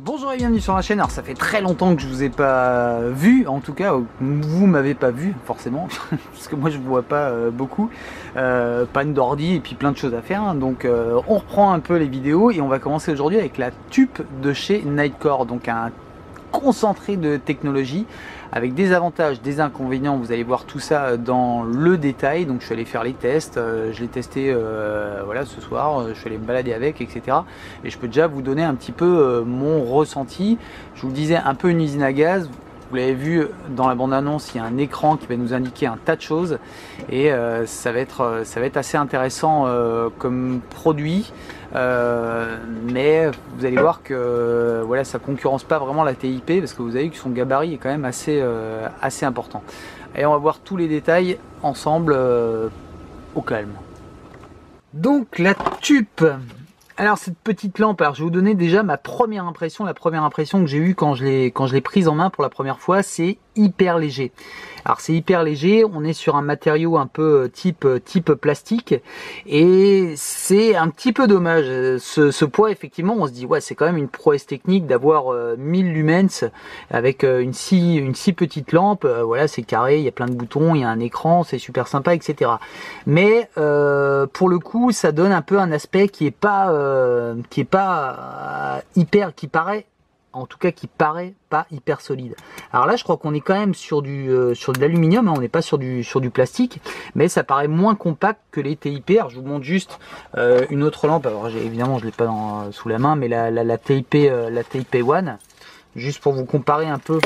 Bonjour et bienvenue sur la chaîne. Alors ça fait très longtemps que je vous ai pas vu, en tout cas vous m'avez pas vu forcément parce que moi je vois pas beaucoup, panne d'ordi et puis plein de choses à faire, hein. Donc on reprend un peu les vidéos et on va commencer aujourd'hui avec la TUP de chez Nitecore, donc un concentré de technologie avec des avantages, des inconvénients. Vous allez voir tout ça dans le détail. Donc je suis allé faire les tests, je l'ai testé voilà, ce soir, je suis allé me balader avec, etc. Et je peux déjà vous donner un petit peu mon ressenti. Je vous le disais, un peu une usine à gaz. Vous l'avez vu dans la bande-annonce, il y a un écran qui va nous indiquer un tas de choses et ça va être assez intéressant comme produit. Mais vous allez voir que voilà, ça concurrence pas vraiment la TIP parce que vous avez vu que son gabarit est quand même assez important. Et on va voir tous les détails ensemble au calme. Donc la TUP. Alors cette petite lampe, alors je vais vous donner déjà ma première impression. La première impression que j'ai eue quand je l'ai prise en main pour la première fois, c'est hyper léger. Alors c'est hyper léger, on est sur un matériau un peu type plastique et c'est un petit peu dommage. Ce poids, effectivement, on se dit ouais, c'est quand même une prouesse technique d'avoir 1000 lumens avec une si petite lampe. Voilà, c'est carré, il y a plein de boutons, il y a un écran, c'est super sympa, etc. Mais pour le coup, ça donne un peu un aspect qui paraît pas hyper solide. Alors là, je crois qu'on est quand même sur de l'aluminium, hein, on n'est pas sur du plastique, mais ça paraît moins compact que les TIP. Alors je vous montre juste une autre lampe. Alors évidemment, je l'ai pas sous la main, mais la TIP One, juste pour vous comparer un peu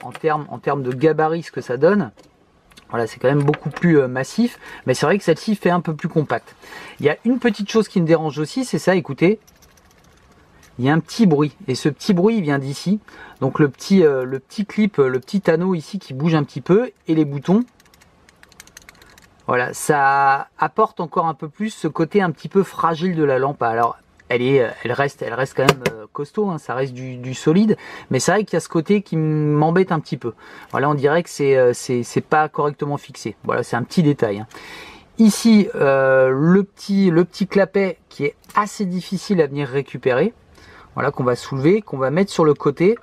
en termes de gabarit ce que ça donne. Voilà, c'est quand même beaucoup plus massif, mais c'est vrai que celle-ci fait un peu plus compact. Il y a une petite chose qui me dérange aussi, c'est ça, écoutez. Il y a un petit bruit, et ce petit bruit il vient d'ici. Donc le petit clip, le petit anneau ici qui bouge un petit peu, et les boutons. Voilà, ça apporte encore un peu plus ce côté un petit peu fragile de la lampe. Alors elle reste quand même costaud, hein, ça reste du solide, mais c'est vrai qu'il y a ce côté qui m'embête un petit peu. Voilà, on dirait que c'est pas correctement fixé. Voilà, c'est un petit détail, hein. Ici, le petit clapet qui est assez difficile à venir récupérer. Voilà, qu'on va soulever, qu'on va mettre sur le côté.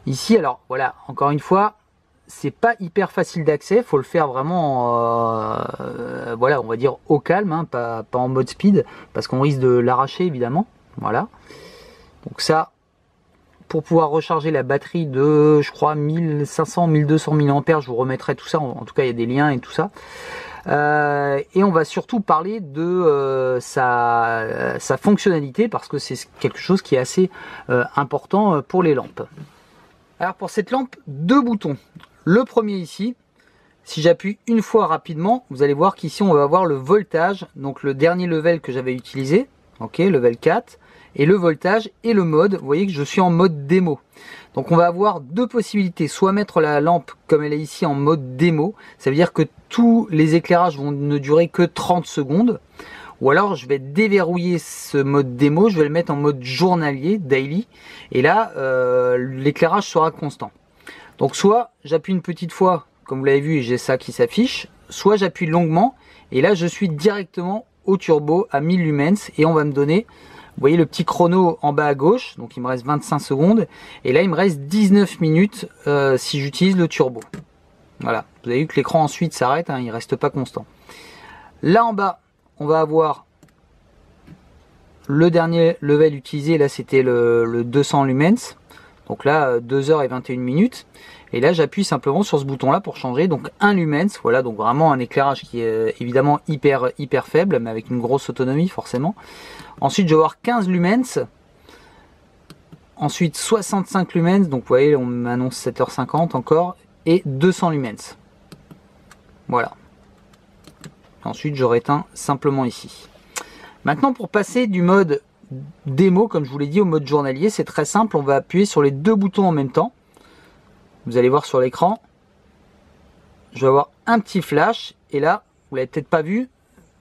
Ici, alors voilà, encore une fois, c'est pas hyper facile d'accès, faut le faire vraiment, voilà, on va dire au calme, hein, pas en mode speed, parce qu'on risque de l'arracher évidemment. Voilà. Donc ça, pour pouvoir recharger la batterie de, je crois, 1500-1200 mAh, je vous remettrai tout ça. En tout cas, il y a des liens et tout ça. Et on va surtout parler de sa fonctionnalité parce que c'est quelque chose qui est assez important pour les lampes. Alors pour cette lampe, deux boutons. Le premier ici, si j'appuie une fois rapidement, vous allez voir qu'ici on va avoir le voltage, donc le dernier level que j'avais utilisé, ok, level 4, et le voltage et le mode. Vous voyez que je suis en mode démo. Donc on va avoir deux possibilités, soit mettre la lampe comme elle est ici en mode démo, ça veut dire que tous les éclairages vont ne durer que 30 secondes, ou alors je vais déverrouiller ce mode démo, je vais le mettre en mode journalier, daily, et là l'éclairage sera constant. Donc soit j'appuie une petite fois, comme vous l'avez vu, et j'ai ça qui s'affiche, soit j'appuie longuement, et là je suis directement au turbo à 1000 lumens, et on va me donner... Vous voyez le petit chrono en bas à gauche, donc il me reste 25 secondes. Et là, il me reste 19 minutes si j'utilise le turbo. Voilà, vous avez vu que l'écran ensuite s'arrête, hein, il ne reste pas constant. Là en bas, on va avoir le dernier level utilisé. Là, c'était le 200 lumens. Donc là, 2h21 minutes. Et là, j'appuie simplement sur ce bouton-là pour changer. Donc 1 lumens, voilà, donc vraiment un éclairage qui est évidemment hyper faible, mais avec une grosse autonomie forcément. Ensuite, je vais avoir 15 lumens. Ensuite, 65 lumens. Donc, vous voyez, on m'annonce 7h50 encore. Et 200 lumens. Voilà. Ensuite, je réteins simplement ici. Maintenant, pour passer du mode démo, comme je vous l'ai dit, au mode journalier, c'est très simple. On va appuyer sur les deux boutons en même temps. Vous allez voir sur l'écran. Je vais avoir un petit flash. Et là, vous l'avez peut-être pas vu.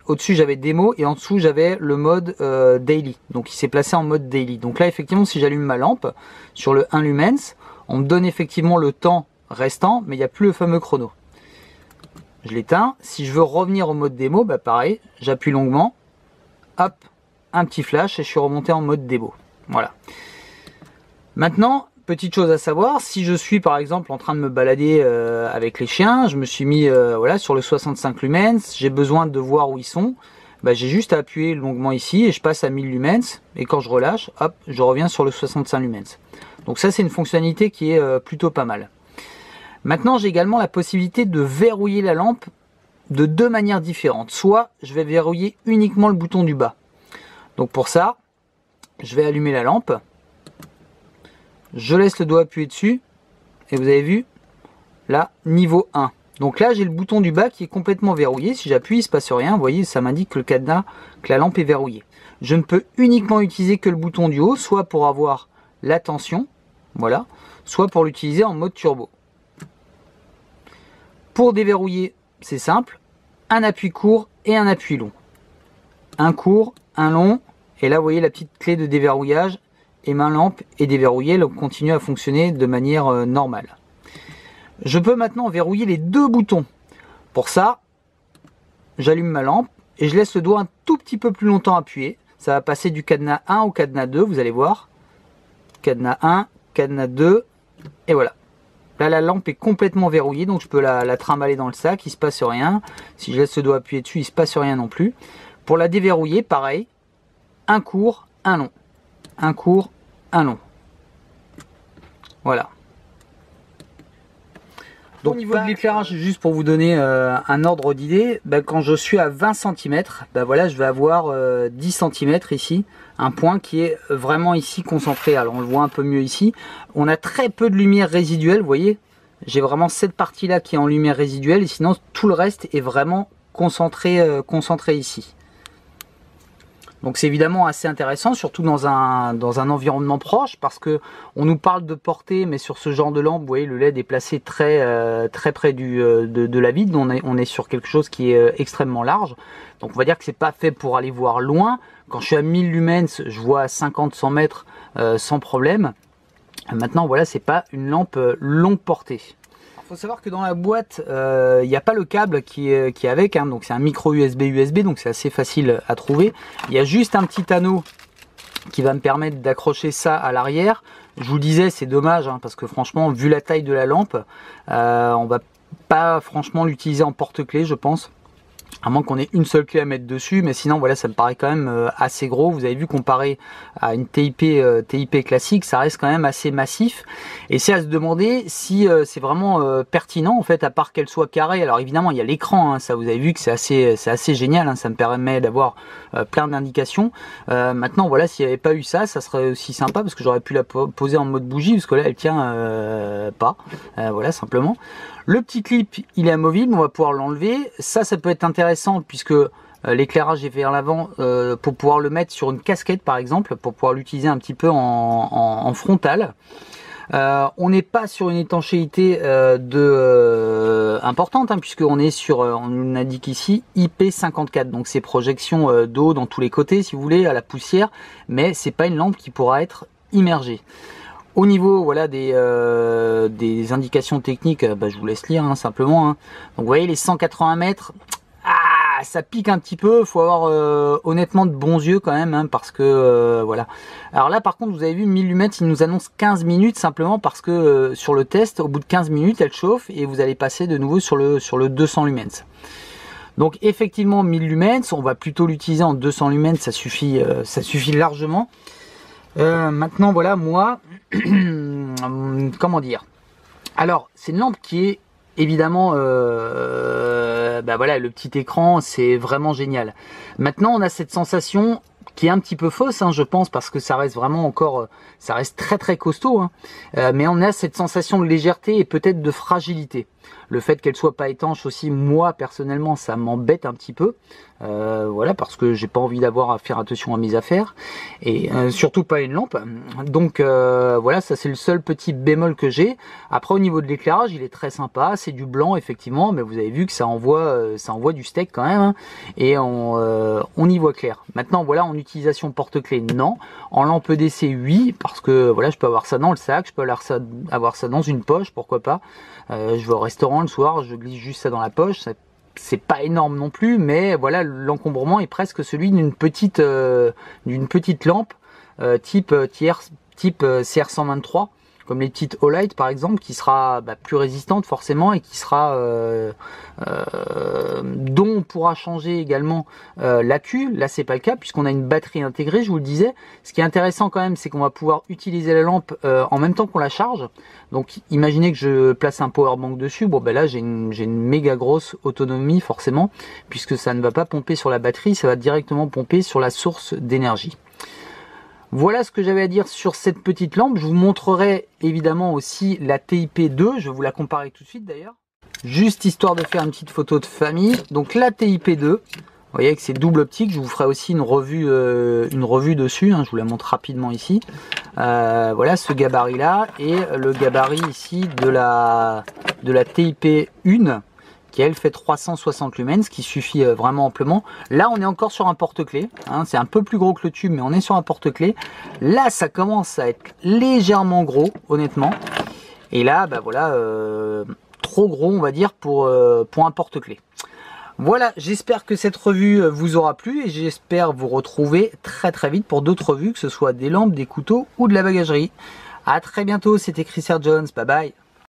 Au-dessus j'avais démo et en dessous j'avais le mode daily, donc il s'est placé en mode daily. Donc là effectivement si j'allume ma lampe sur le 1 lumens, on me donne effectivement le temps restant, mais il n'y a plus le fameux chrono. Je l'éteins. Si je veux revenir au mode démo, bah pareil, j'appuie longuement, hop, un petit flash et je suis remonté en mode démo. Voilà. Maintenant, petite chose à savoir, si je suis par exemple en train de me balader avec les chiens, je me suis mis voilà, sur le 65 lumens, j'ai besoin de voir où ils sont, bah, j'ai juste à appuyer longuement ici et je passe à 1000 lumens, et quand je relâche, hop, je reviens sur le 65 lumens. Donc ça, c'est une fonctionnalité qui est plutôt pas mal. Maintenant, j'ai également la possibilité de verrouiller la lampe de deux manières différentes. Soit je vais verrouiller uniquement le bouton du bas. Donc pour ça, je vais allumer la lampe. Je laisse le doigt appuyé dessus. Et vous avez vu, là, niveau 1. Donc là, j'ai le bouton du bas qui est complètement verrouillé. Si j'appuie, il ne se passe rien. Vous voyez, ça m'indique que le cadenas, que la lampe est verrouillée. Je ne peux uniquement utiliser que le bouton du haut, soit pour avoir la tension, voilà, soit pour l'utiliser en mode turbo. Pour déverrouiller, c'est simple, un appui court et un appui long. Un court, un long, et là vous voyez la petite clé de déverrouillage, et ma lampe est déverrouillée, elle continue à fonctionner de manière normale. Je peux maintenant verrouiller les deux boutons. Pour ça, j'allume ma lampe et je laisse le doigt un tout petit peu plus longtemps appuyé. Ça va passer du cadenas 1 au cadenas 2, vous allez voir. Cadenas 1, cadenas 2, et voilà. Là, la lampe est complètement verrouillée, donc je peux la trimballer dans le sac, il ne se passe rien. Si je laisse le doigt appuyé dessus, il ne se passe rien non plus. Pour la déverrouiller, pareil, un court, un long. Un court, un long. Voilà. Donc au niveau de l'éclairage, juste pour vous donner un ordre d'idée, quand je suis à 20 cm, voilà, je vais avoir 10 cm ici, un point qui est vraiment ici concentré. Alors on le voit un peu mieux ici. On a très peu de lumière résiduelle, vous voyez. J'ai vraiment cette partie là qui est en lumière résiduelle et sinon tout le reste est vraiment concentré ici. Donc c'est évidemment assez intéressant, surtout dans un environnement proche, parce que on nous parle de portée, mais sur ce genre de lampe, vous voyez, le LED est placé très près de la vitre. On est sur quelque chose qui est extrêmement large. Donc on va dire que c'est pas fait pour aller voir loin. Quand je suis à 1000 lumens, je vois à 50-100 mètres sans problème. Maintenant, voilà, c'est pas une lampe longue portée. Il faut savoir que dans la boîte, il n'y a pas le câble qui est avec, hein, donc c'est un micro USB, donc c'est assez facile à trouver. Il y a juste un petit anneau qui va me permettre d'accrocher ça à l'arrière. Je vous disais, c'est dommage, hein, parce que franchement, vu la taille de la lampe, on va pas franchement l'utiliser en porte-clés, je pense. À moins qu'on ait une seule clé à mettre dessus, mais sinon voilà, ça me paraît quand même assez gros. Vous avez vu, comparé à une TIP classique, ça reste quand même assez massif. Et c'est à se demander si c'est vraiment pertinent, en fait, à part qu'elle soit carrée. Alors évidemment, il y a l'écran, hein, ça vous avez vu que c'est assez génial, hein, ça me permet d'avoir plein d'indications. Maintenant voilà, s'il n'y avait pas eu ça, ça serait aussi sympa, parce que j'aurais pu la poser en mode bougie, parce que là elle tient pas, voilà, simplement. Le petit clip, il est amovible, on va pouvoir l'enlever. Ça peut être intéressant puisque l'éclairage est vers l'avant, pour pouvoir le mettre sur une casquette par exemple, pour pouvoir l'utiliser un petit peu en frontal. On n'est pas sur une étanchéité importante, hein, puisqu'on est sur, on indique ici IP54, donc c'est projection d'eau dans tous les côtés si vous voulez, à la poussière, mais c'est pas une lampe qui pourra être immergée. Au niveau voilà, des indications techniques, je vous laisse lire, hein, simplement. Hein. Donc vous voyez les 180 mètres, ça pique un petit peu. Il faut avoir honnêtement de bons yeux quand même, hein, parce que voilà. Alors là par contre, vous avez vu 1000 lumens, il nous annonce 15 minutes simplement parce que sur le test, au bout de 15 minutes, elle chauffe et vous allez passer de nouveau sur le 200 lumens. Donc effectivement 1000 lumens, on va plutôt l'utiliser en 200 lumens, ça suffit largement. Maintenant voilà, moi comment dire, alors c'est une lampe qui est évidemment voilà, le petit écran, c'est vraiment génial. Maintenant on a cette sensation qui est un petit peu fausse, hein, je pense, parce que ça reste vraiment encore, ça reste très costaud, hein, mais on a cette sensation de légèreté et peut-être de fragilité. Le fait qu'elle soit pas étanche aussi, moi personnellement, ça m'embête un petit peu, voilà, parce que j'ai pas envie d'avoir à faire attention à mes affaires, et surtout pas une lampe. Donc voilà, ça c'est le seul petit bémol que j'ai. Après au niveau de l'éclairage, il est très sympa, c'est du blanc effectivement, mais vous avez vu que ça envoie du steak quand même, hein, et on y voit clair. Maintenant voilà, en utilisation porte-clés, non. En lampe EDC, oui, parce que voilà, je peux avoir ça dans le sac, je peux avoir ça dans une poche, pourquoi pas. Je vais au restaurant le soir, je glisse juste ça dans la poche, c'est pas énorme non plus, mais voilà, l'encombrement est presque celui d'une petite lampe type type CR123, comme les petites Olight par exemple, qui sera plus résistante forcément et qui sera dont on pourra changer également l'accu. Là c'est pas le cas puisqu'on a une batterie intégrée, je vous le disais. Ce qui est intéressant quand même, c'est qu'on va pouvoir utiliser la lampe en même temps qu'on la charge. Donc imaginez que je place un power bank dessus, bon là j'ai une méga grosse autonomie forcément, puisque ça ne va pas pomper sur la batterie, ça va directement pomper sur la source d'énergie. Voilà ce que j'avais à dire sur cette petite lampe. Je vous montrerai évidemment aussi la TIP2. Je vais vous la comparer tout de suite d'ailleurs. Juste histoire de faire une petite photo de famille. Donc la TIP2, vous voyez avec ses doubles optiques. Je vous ferai aussi une revue dessus. Je vous la montre rapidement ici. Voilà ce gabarit là. Et le gabarit ici de la TIP1. Qui elle fait 360 lumens, ce qui suffit vraiment amplement. Là on est encore sur un porte-clés, c'est un peu plus gros que le tube, mais on est sur un porte-clés. Là ça commence à être légèrement gros, honnêtement. Et là, voilà, trop gros on va dire pour un porte-clés. Voilà, j'espère que cette revue vous aura plu et j'espère vous retrouver très très vite pour d'autres revues, que ce soit des lampes, des couteaux ou de la bagagerie. À très bientôt, c'était Chris R. Jones, bye bye.